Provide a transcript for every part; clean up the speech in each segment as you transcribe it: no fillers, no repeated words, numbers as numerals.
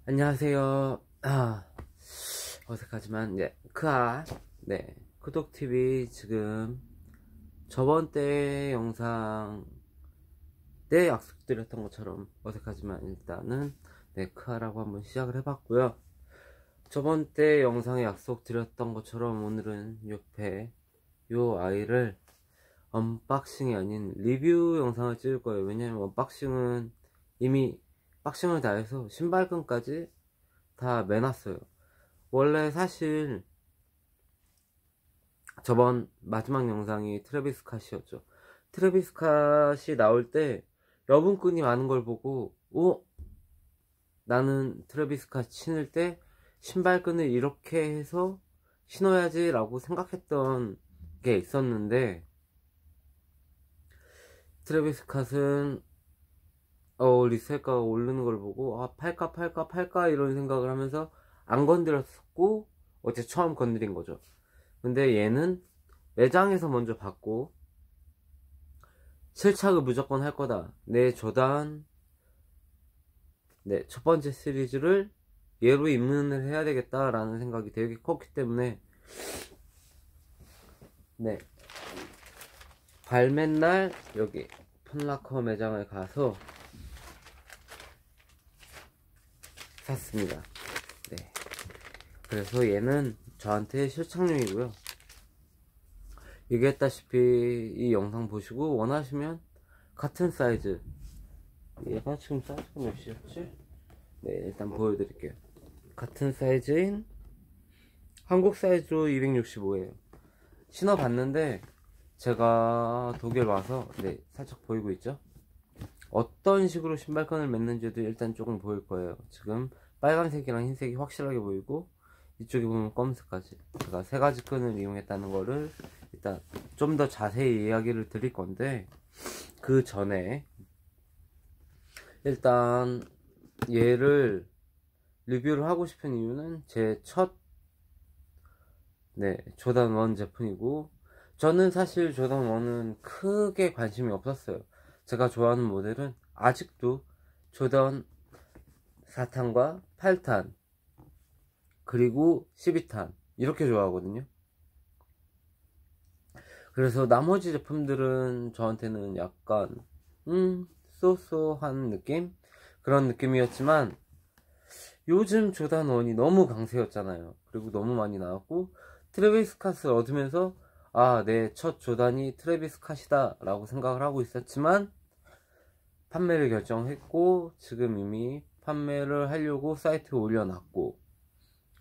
안녕하세요. 어색하지만, 구독TV 지금 저번 때 영상 때 약속드렸던 것처럼 어색하지만 일단은 크아라고 한번 시작을 해봤고요. 저번 때 영상에 약속드렸던 것처럼 오늘은 옆에 요 아이를 언박싱이 아닌 리뷰 영상을 찍을 거예요. 왜냐면 언박싱은 이미 박싱을 다 해서 신발끈까지 다 매놨어요. 원래 사실 저번 마지막 영상이 트래비스 캇이었죠. 트래비스 캇이 나올 때 여분끈이 많은 걸 보고 나는 트래비스 캇 신을 때 신발끈을 이렇게 해서 신어야지 라고 생각했던 게 있었는데, 트래비스 캇은 리셀가가 오르는 걸 보고 팔까 이런 생각을 하면서 안 건드렸었고, 어제 처음 건드린 거죠. 근데 얘는 매장에서 먼저 봤고 실착을 무조건 할 거다. 내 조단 첫 번째 시리즈를 얘로 입문을 해야 되겠다라는 생각이 되게 컸기 때문에 발매날 여기 펀라커 매장을 가서 샀습니다. 그래서 얘는 저한테 실착용이고요. 얘기했다시피 이 영상 보시고 원하시면 같은 사이즈, 얘가 지금 사이즈가 몇이었지? 일단 보여드릴게요. 같은 사이즈인 한국 사이즈로 265예요 신어봤는데 제가 독일 와서 살짝 보이고 있죠? 어떤 식으로 신발끈을 맸는지도 일단 조금 보일 거예요. 지금 빨간색이랑 흰색이 확실하게 보이고, 이쪽에 보면 검은색까지 제가 세 가지 끈을 이용했다는 거를 일단 좀 더 자세히 이야기를 드릴 건데, 그 전에 일단 얘를 리뷰를 하고 싶은 이유는 제 첫 조던 1 제품이고, 저는 사실 조던 1은 크게 관심이 없었어요. 제가 좋아하는 모델은 아직도 조던 4탄과 8탄 그리고 12탄 이렇게 좋아하거든요. 그래서 나머지 제품들은 저한테는 약간 쏘쏘한 느낌? 그런 느낌이었지만, 요즘 조던 1이 너무 강세였잖아요. 그리고 너무 많이 나왔고, 트래비스 캇을 얻으면서 내 첫 조단이 트래비스 캇이다 라고 생각을 하고 있었지만, 판매를 결정했고 지금 이미 판매를 하려고 사이트에 올려놨고,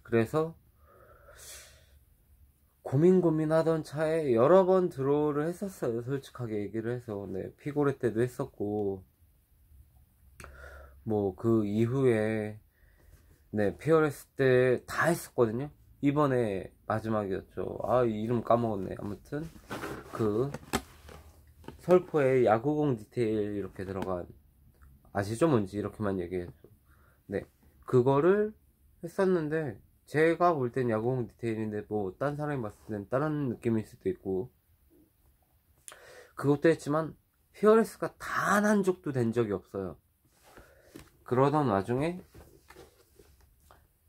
그래서 고민하던 차에 여러 번 드로우를 했었어요. 솔직하게 얘기를 해서 피고레 때도 했었고, 뭐 그 이후에 피어레스 때 다 했었거든요. 이번에 마지막이었죠. 이름 까먹었네. 아무튼 그 설포에 야구공 디테일 이렇게 들어간, 아시죠? 뭔지 이렇게만 얘기해줘. 그거를 했었는데, 제가 볼 땐 야구공 디테일인데 뭐 딴 사람이 봤을 땐 다른 느낌일 수도 있고, 그것도 했지만 피어레스가 단 한 족도 된 적이 없어요. 그러던 와중에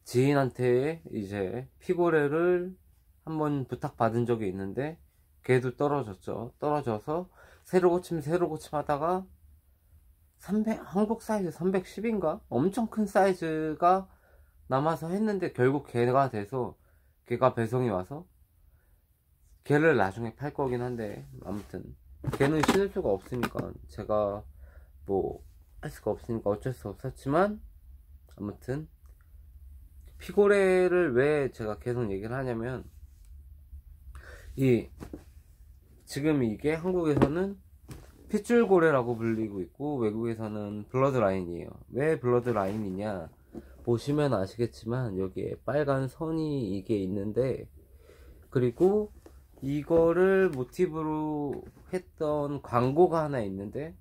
지인한테 이제 피고레를 한번 부탁받은 적이 있는데, 걔도 떨어졌죠. 떨어져서 새로 고침 하다가 한국 사이즈 310인가? 엄청 큰 사이즈가 남아서 했는데, 결국 걔가 돼서 걔가 배송이 와서 걔를 나중에 팔 거긴 한데, 아무튼 걔는 신을 수가 없으니까 제가 뭐 할 수가 없으니까 어쩔 수 없었지만, 아무튼 피고레를 왜 제가 계속 얘기를 하냐면, 지금 이게 한국에서는 핏줄고래라고 불리고 있고 외국에서는 블러드라인이에요. 왜 블러드라인이냐 보시면 아시겠지만 여기에 빨간 선이 이게 있는데, 그리고 이거를 모티브로 했던 광고가 하나 있는데,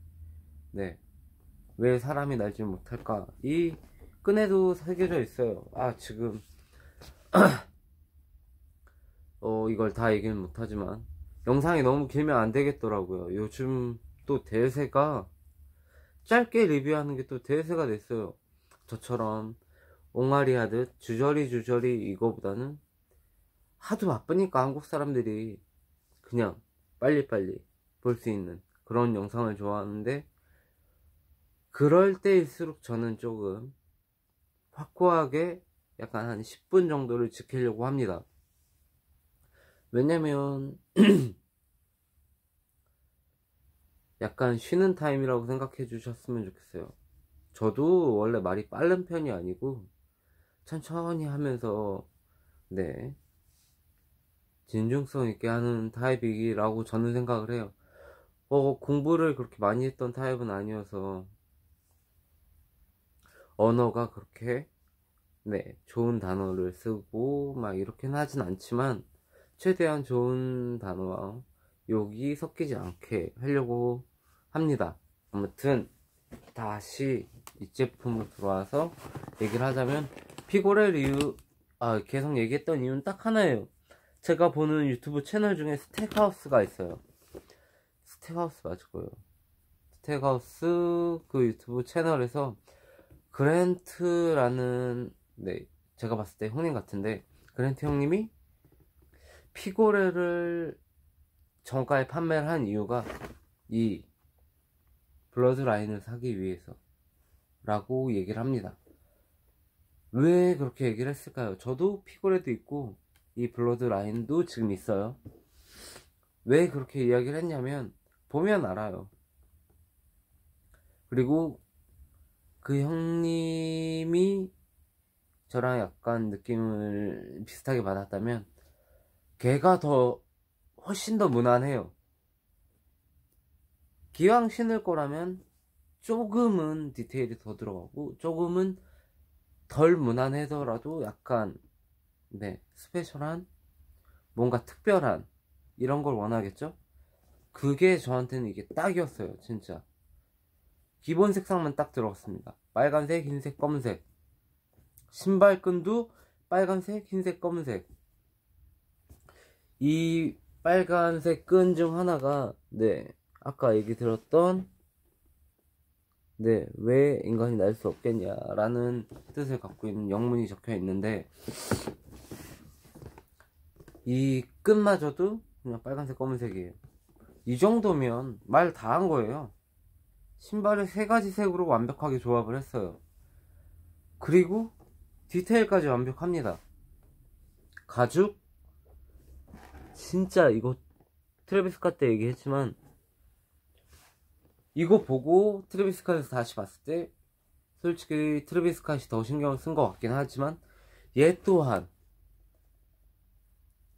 왜 사람이 날지 못할까, 이 끈에도 새겨져 있어요. 지금 이걸 다 얘기는 못하지만 영상이 너무 길면 안 되겠더라고요. 요즘 또 대세가 짧게 리뷰하는 게 또 대세가 됐어요. 저처럼 옹알이 하듯 주저리 이거보다는 하도 바쁘니까 한국 사람들이 그냥 빨리빨리 볼 수 있는 그런 영상을 좋아하는데, 그럴 때일수록 저는 조금 확고하게 약간 한 10분 정도를 지키려고 합니다. 왜냐면 약간 쉬는 타임이라고 생각해 주셨으면 좋겠어요. 저도 원래 말이 빠른 편이 아니고 천천히 하면서 네 진중성 있게 하는 타입이라고 저는 생각을 해요. 공부를 그렇게 많이 했던 타입은 아니어서 언어가 그렇게 네 좋은 단어를 쓰고 막 이렇게는 하진 않지만 최대한 좋은 단어와 욕이 섞이지 않게 하려고 합니다. 아무튼 다시 이 제품으로 들어와서 얘기를 하자면, 피고렐 이유 계속 얘기했던 이유는 딱 하나예요. 제가 보는 유튜브 채널 중에 스택하우스가 있어요. 스택하우스 맞을 거예요. 스택하우스 그 유튜브 채널에서 그랜트라는 네 제가 봤을 때 형님 같은데, 그랜트 형님이 피고렐을 정가에 판매를 한 이유가 이 블러드라인을 사기 위해서 라고 얘기를 합니다. 왜 그렇게 얘기를 했을까요? 저도 피고렐도 있고 이 블러드라인도 지금 있어요. 왜 그렇게 이야기를 했냐면 보면 알아요. 그리고 그 형님이 저랑 약간 느낌을 비슷하게 받았다면 걔가 훨씬 더 무난해요. 기왕 신을 거라면 조금은 디테일이 더 들어가고 조금은 덜 무난해더라도 약간 네 스페셜한 뭔가 특별한 이런 걸 원하겠죠? 그게 저한테는 이게 딱이었어요. 진짜 기본 색상만 딱 들어갔습니다. 빨간색, 흰색, 검은색. 신발끈도 빨간색, 흰색, 검은색. 이 빨간색 끈 중 하나가 네 아까 얘기 들었던 네 왜 인간이 날 수 없겠냐 라는 뜻을 갖고 있는 영문이 적혀 있는데, 이 끈마저도 그냥 빨간색 검은색이에요. 이 정도면 말 다 한 거예요. 신발을 3가지 색으로 완벽하게 조합을 했어요. 그리고 디테일까지 완벽합니다. 가죽 진짜 이거 트래비스 스캇 때 얘기했지만, 이거 보고 트래비스 스캇에서 다시 봤을 때 솔직히 트래비스 스캇이 더 신경을 쓴 것 같긴 하지만, 얘 또한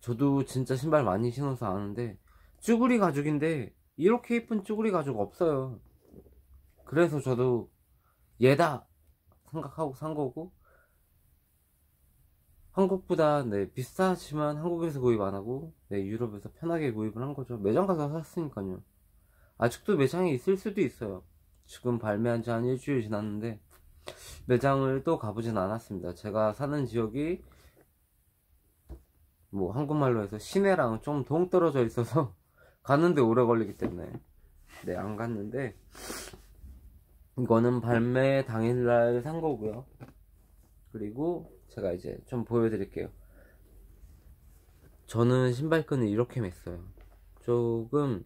저도 진짜 신발 많이 신어서 아는데 쭈구리 가죽인데 이렇게 예쁜 쭈구리 가죽 없어요. 그래서 저도 얘다 생각하고 산 거고, 한국보다 네 비싸지만 한국에서 구입 안 하고 네 유럽에서 편하게 구입을 한 거죠. 매장 가서 샀으니까요. 아직도 매장에 있을 수도 있어요. 지금 발매한 지 한 일주일 지났는데 매장을 또 가보진 않았습니다. 제가 사는 지역이 뭐 한국말로 해서 시내랑 좀 동떨어져 있어서 가는데 오래 걸리기 때문에 네 안 갔는데, 이거는 발매 당일날 산 거고요. 그리고 제가 이제 좀 보여드릴게요. 저는 신발끈을 이렇게 맸어요. 조금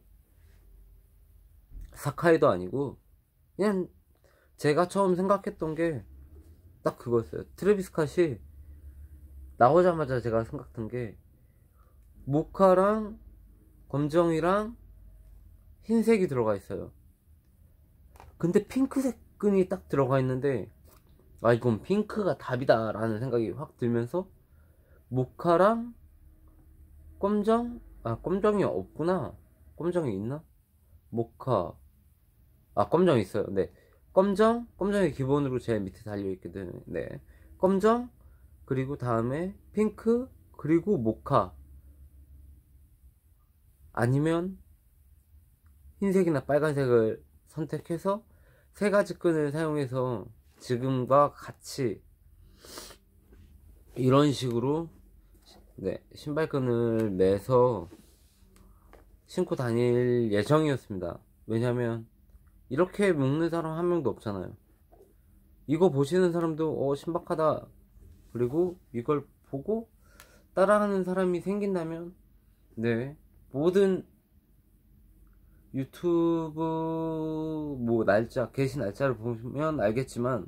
사카이도 아니고 그냥 제가 처음 생각했던 게 딱 그거였어요. 트래비스 스캇이 나오자마자 제가 생각한 게 모카랑 검정이랑 흰색이 들어가 있어요. 근데 핑크색 끈이 딱 들어가 있는데 이건 핑크가 답이다 라는 생각이 확 들면서, 모카랑 검정? 검정이 없구나. 검정이 있나? 모카 검정이 있어요. 네 검정이 기본으로 제일 밑에 달려있거든. 네 검정, 그리고 다음에 핑크, 그리고 모카, 아니면 흰색이나 빨간색을 선택해서 3가지 끈을 사용해서 지금과 같이 이런 식으로 네 신발끈을 매서 신고 다닐 예정이었습니다. 왜냐면 이렇게 묶는 사람 한 명도 없잖아요. 이거 보시는 사람도 신박하다 그리고 이걸 보고 따라하는 사람이 생긴다면, 네, 모든 유튜브 뭐 날짜, 게시 날짜를 보면 알겠지만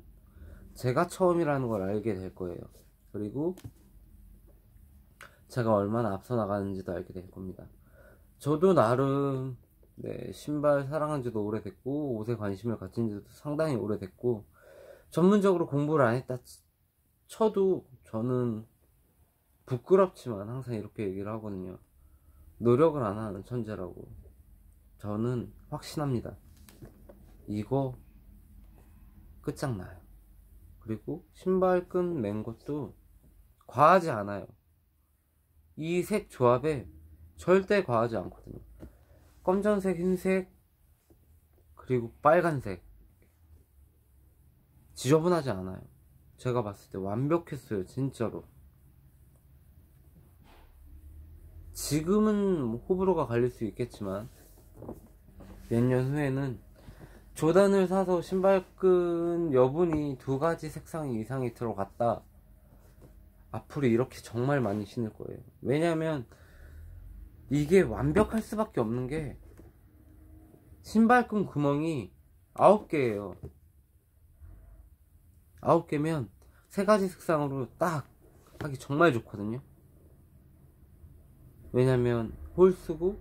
제가 처음이라는 걸 알게 될 거예요. 그리고 제가 얼마나 앞서 나가는지도 알게 될 겁니다. 저도 나름, 네, 신발 사랑한 지도 오래됐고 옷에 관심을 가진 지도 상당히 오래됐고 전문적으로 공부를 안 했다 쳐도 저는 부끄럽지만 항상 이렇게 얘기를 하거든요. 노력을 안 하는 천재라고. 저는 확신합니다. 이거 끝장나요. 그리고 신발끈 맨 것도 과하지 않아요. 이 색 조합에 절대 과하지 않거든요. 검정색, 흰색, 그리고 빨간색. 지저분하지 않아요. 제가 봤을 때 완벽했어요, 진짜로. 지금은 호불호가 갈릴 수 있겠지만 몇 년 후에는 조단을 사서 신발끈 여분이 2가지 색상 이상이 들어갔다, 앞으로 이렇게 정말 많이 신을 거예요. 왜냐면 이게 완벽할 수밖에 없는 게 신발끈 구멍이 9개예요 9개면 3가지 색상으로 딱 하기 정말 좋거든요. 왜냐면 홀 쓰고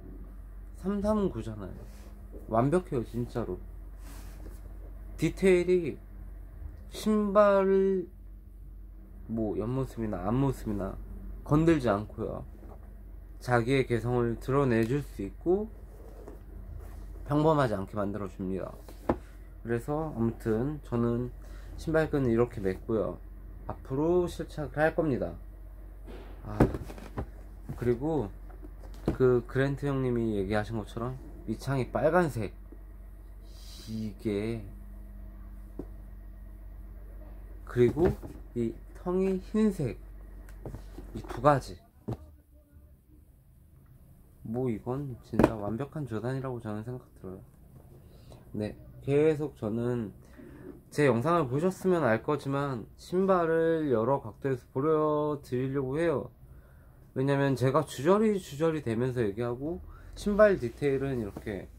339잖아요 완벽해요, 진짜로. 디테일이 신발을 뭐 옆모습이나 앞모습이나 건들지 않고요, 자기의 개성을 드러내줄 수 있고 평범하지 않게 만들어줍니다. 그래서 아무튼 저는 신발끈을 이렇게 맸고요. 앞으로 실착을 할 겁니다. 그리고 그 그랜트 형님이 얘기하신 것처럼 밑창이 빨간색, 이게, 그리고 이 텅이 흰색, 이 2가지, 뭐 이건 진짜 완벽한 조단이라고 저는 생각 들어요. 네, 계속 저는 제 영상을 보셨으면 알 거지만 신발을 여러 각도에서 보여드리려고 해요. 왜냐면 제가 주저리 되면서 얘기하고 신발 디테일은 이렇게,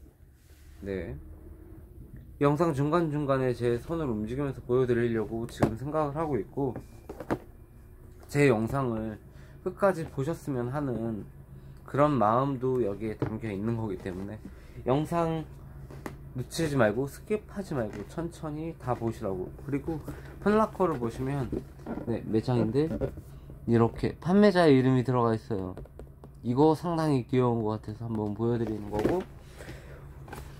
네, 영상 중간중간에 제 손을 움직이면서 보여드리려고 지금 생각을 하고 있고, 제 영상을 끝까지 보셨으면 하는 그런 마음도 여기에 담겨 있는 거기 때문에 영상 놓치지 말고 스킵하지 말고 천천히 다 보시라고. 그리고 펀라커를 보시면, 네, 매장인데 이렇게 판매자의 이름이 들어가 있어요. 이거 상당히 귀여운 것 같아서 한번 보여드리는 거고,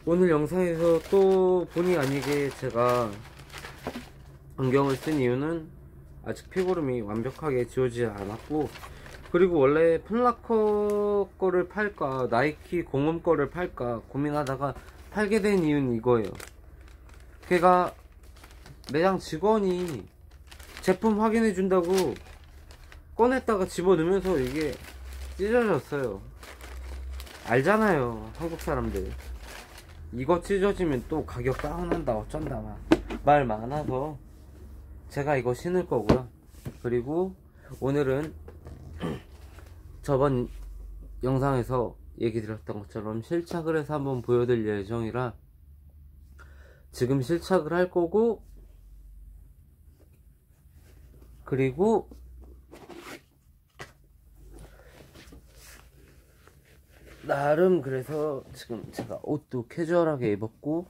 오늘 영상에서 또 본의 아니게 제가 안경을 쓴 이유는 아직 핏구름이 완벽하게 지워지지 않았고, 그리고 원래 펀라커 거를 팔까 나이키 공홈 거를 팔까 고민하다가 팔게 된 이유는 이거예요. 걔가 매장 직원이 제품 확인해 준다고 꺼냈다가 집어넣으면서 이게 찢어졌어요. 알잖아요, 한국 사람들. 이거 찢어지면 또 가격 다운한다 어쩐다 말 많아서 제가 이거 신을 거고요. 그리고 오늘은 저번 영상에서 얘기 드렸던 것처럼 실착을 해서 한번 보여드릴 예정이라 지금 실착을 할 거고, 그리고 나름 그래서 지금 제가 옷도 캐주얼하게 입었고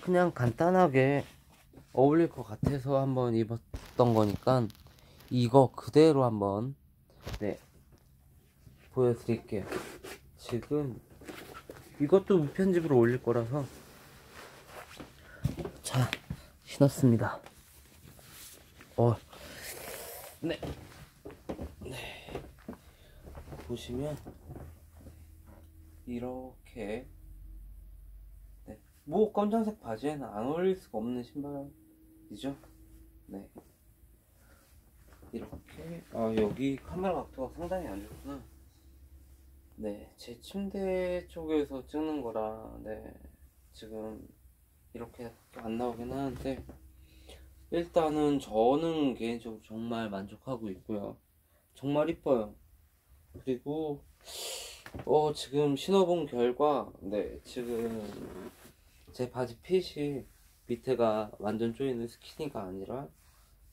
그냥 간단하게 어울릴 것 같아서 한번 입었던 거니까 이거 그대로 한번, 네, 보여드릴게요. 지금 이것도 무편집으로 올릴 거라서 자, 신었습니다. 네. 보시면 이렇게, 네, 뭐 검정색 바지에는 안 어울릴 수가 없는 신발이죠. 네, 이렇게. 여기 카메라 각도가 상당히 안 좋구나. 네, 제 침대 쪽에서 찍는 거라, 네, 지금 이렇게 안 나오긴 하는데 일단은 저는 개인적으로 정말 만족하고 있고요. 정말 이뻐요. 그리고 지금 신어본 결과, 네, 지금 제 바지 핏이 밑에가 완전 조이는 스키니가 아니라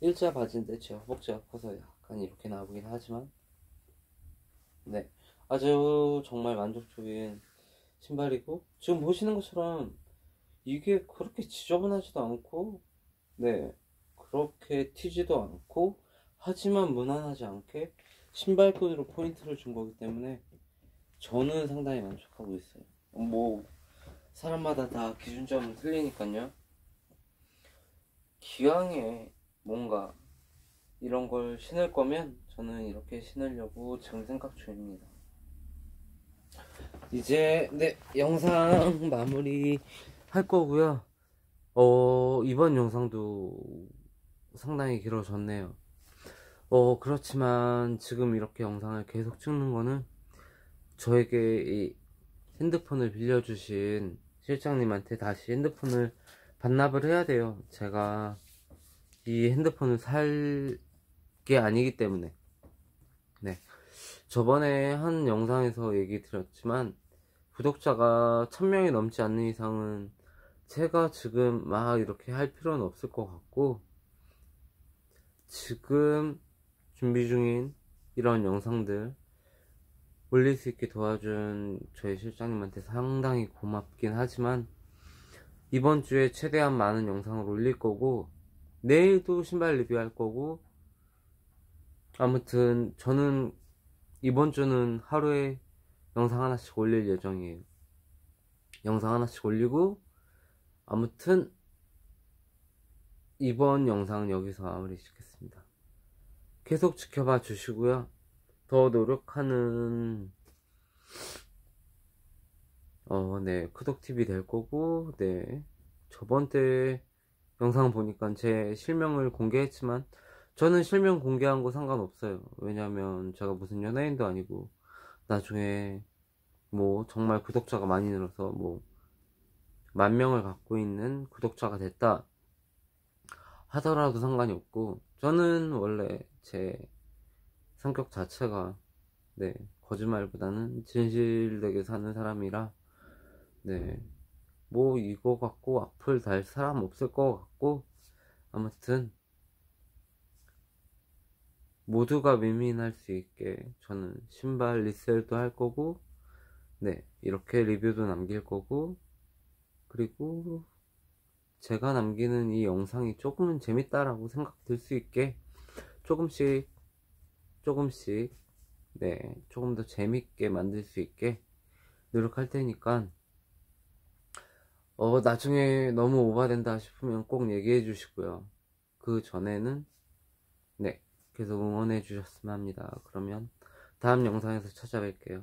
일자 바지인데 제 허벅지가 커서 약간 이렇게 나오긴 하지만, 네, 아주 정말 만족적인 신발이고, 지금 보시는 것처럼 이게 그렇게 지저분하지도 않고, 네, 그렇게 튀지도 않고, 하지만 무난하지 않게 신발끈으로 포인트를 준 거기 때문에 저는 상당히 만족하고 있어요. 뭐 사람마다 다 기준점은 틀리니까요. 기왕에 뭔가 이런 걸 신을 거면 저는 이렇게 신으려고 지금 생각 중입니다. 이제 네, 영상 마무리 할 거고요. 이번 영상도 상당히 길어졌네요. 그렇지만 지금 이렇게 영상을 계속 찍는 거는 저에게 이 핸드폰을 빌려주신 실장님한테 다시 핸드폰을 반납을 해야 돼요. 제가 이 핸드폰을 살 게 아니기 때문에. 네. 저번에 한 영상에서 얘기 드렸지만 구독자가 1000명이 넘지 않는 이상은 제가 지금 막 이렇게 할 필요는 없을 것 같고, 지금 준비 중인 이런 영상들 올릴 수 있게 도와준 저희 실장님한테 상당히 고맙긴 하지만 이번 주에 최대한 많은 영상을 올릴 거고, 내일도 신발 리뷰할 거고, 아무튼 저는 이번 주는 하루에 영상 하나씩 올릴 예정이에요. 영상 하나씩 올리고, 아무튼 이번 영상은 여기서 마무리 짓겠습니다. 계속 지켜봐 주시고요. 더 노력하는 네, 쿠독TV 될 거고, 네, 저번 때 영상 보니까 제 실명을 공개했지만 저는 실명 공개한 거 상관없어요. 왜냐면 제가 무슨 연예인도 아니고 나중에 뭐 정말 구독자가 많이 늘어서 뭐 10,000명을 갖고 있는 구독자가 됐다 하더라도 상관이 없고, 저는 원래 제 성격 자체가, 네, 거짓말보다는 진실되게 사는 사람이라, 네, 뭐 이거 갖고 악플 달 사람 없을 것 같고, 아무튼 모두가 윈윈할 수 있게 저는 신발 리셀도 할 거고, 네, 이렇게 리뷰도 남길 거고, 그리고 제가 남기는 이 영상이 조금은 재밌다라고 생각 들 수 있게 조금씩 조금씩, 네, 조금 더 재밌게 만들 수 있게 노력할 테니까, 나중에 너무 오버된다 싶으면 꼭 얘기해 주시고요. 그 전에는, 네, 계속 응원해 주셨으면 합니다. 그러면 다음 영상에서 찾아뵐게요.